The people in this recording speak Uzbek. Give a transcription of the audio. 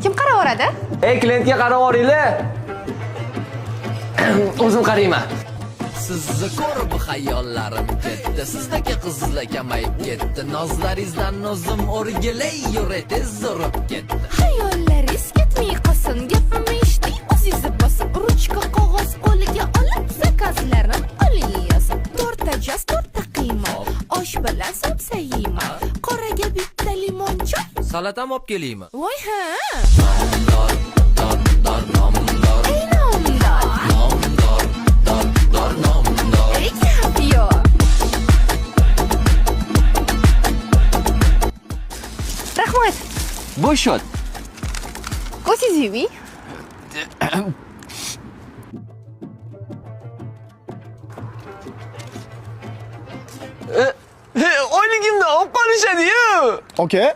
Kim qaraveradi? Ey, klientga qarab oringlar. O'zim qarayman. Sizni ko'rib xayollarim ketdi, sizdagi qizlar kamayib ketdi, nozlaringizdan o'zim o'rgilay yura tez urib ketdi. Hayollaringiz ketmay qolsin, gapimni eshiting, o'zingiz bosib, ruchka qog'oz qo'liga olib, zakazlarni oling yozib. To'rtta joz, to'rtta qiyma, osh bilan sabza yeyman, qoraga bitta limon choy. Salatam olib kelaymi? Voy ha. Nomdor, nomdor. Ey nomdor. Nomdor. Ey yo. Rahmat. Bo'sh shot. O'zingiz yeming. Oyligimni olib qolishadi-yu. Okay.